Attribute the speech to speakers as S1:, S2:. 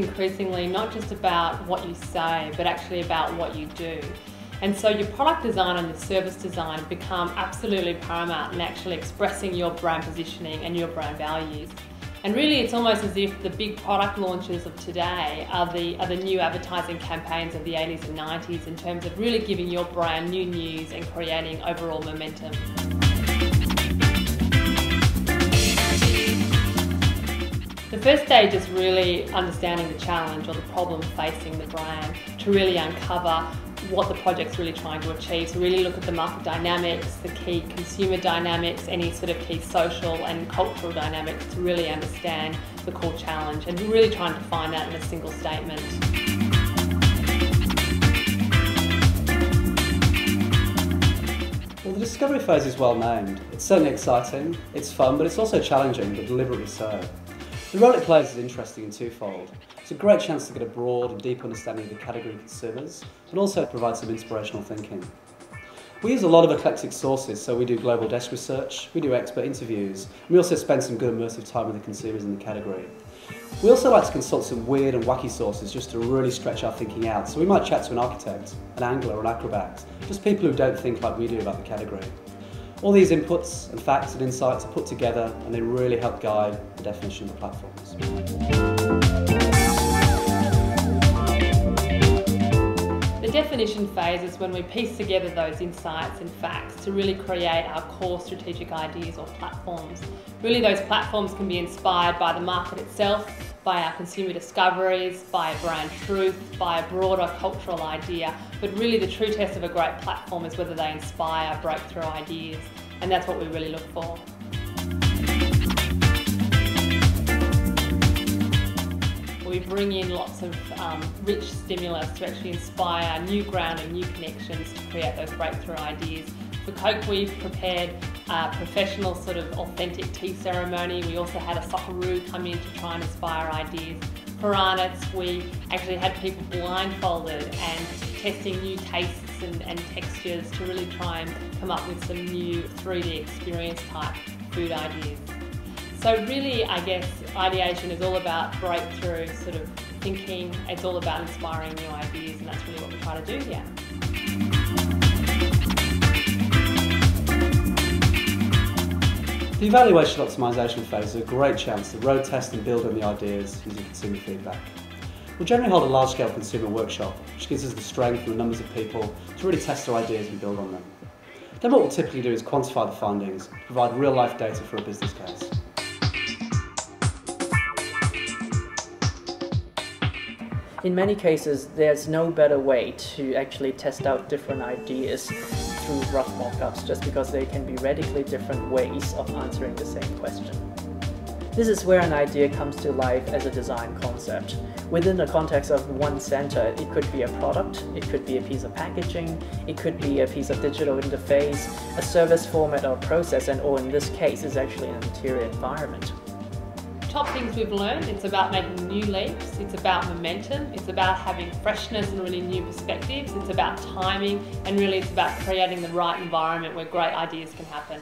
S1: increasingly not just about what you say, but actually about what you do. And so your product design and your service design become absolutely paramount in actually expressing your brand positioning and your brand values. And really it's almost as if the big product launches of today are the new advertising campaigns of the 80s and 90s in terms of really giving your brand new news and creating overall momentum. The first stage is really understanding the challenge or the problem facing the brand to really uncover what the project's really trying to achieve. So really look at the market dynamics, the key consumer dynamics, any sort of key social and cultural dynamics to really understand the core challenge and really trying to find that in a single statement.
S2: Well, the discovery phase is well named. It's certainly exciting, it's fun, but it's also challenging, but deliberately so. The role it plays is interesting in twofold. It's a great chance to get a broad and deep understanding of the category consumers, but also provide some inspirational thinking. We use a lot of eclectic sources, so we do global desk research, we do expert interviews, and we also spend some good immersive time with the consumers in the category. We also like to consult some weird and wacky sources just to really stretch our thinking out, so we might chat to an architect, an angler or an acrobat, just people who don't think like we do about the category. All these inputs and facts and insights are put together and they really help guide the definition of the platforms.
S1: The definition phase is when we piece together those insights and facts to really create our core strategic ideas or platforms. Really those platforms can be inspired by the market itself, by our consumer discoveries, by brand truth, by a broader cultural idea, but really the true test of a great platform is whether they inspire breakthrough ideas, and that's what we really look for. We bring in lots of rich stimulus to actually inspire new ground and new connections to create those breakthrough ideas. For Coke, we've prepared a professional sort of authentic tea ceremony. We also had a socceroo come in to try and inspire ideas. For Arnott's, we actually had people blindfolded and testing new tastes and textures to really try and come up with some new 3D experience type food ideas. So really, I guess, ideation is all about breakthrough sort of thinking. It's all about inspiring new ideas, and that's really what we try to do here.
S2: The evaluation optimisation phase is a great chance to road test and build on the ideas using consumer feedback. We'll generally hold a large-scale consumer workshop, which gives us the strength and the numbers of people to really test our ideas and build on them. Then what we'll typically do is quantify the findings, provide real-life data for a business case.
S3: In many cases, there's no better way to actually test out different ideas through rough mock-ups, just because they can be radically different ways of answering the same question. This is where an idea comes to life as a design concept. Within the context of one center, it could be a product, it could be a piece of packaging, it could be a piece of digital interface, a service format or process, or in this case, is actually an interior environment.
S1: Top things we've learned, it's about making new leaps, it's about momentum, it's about having freshness and really new perspectives, it's about timing, and really it's about creating the right environment where great ideas can happen.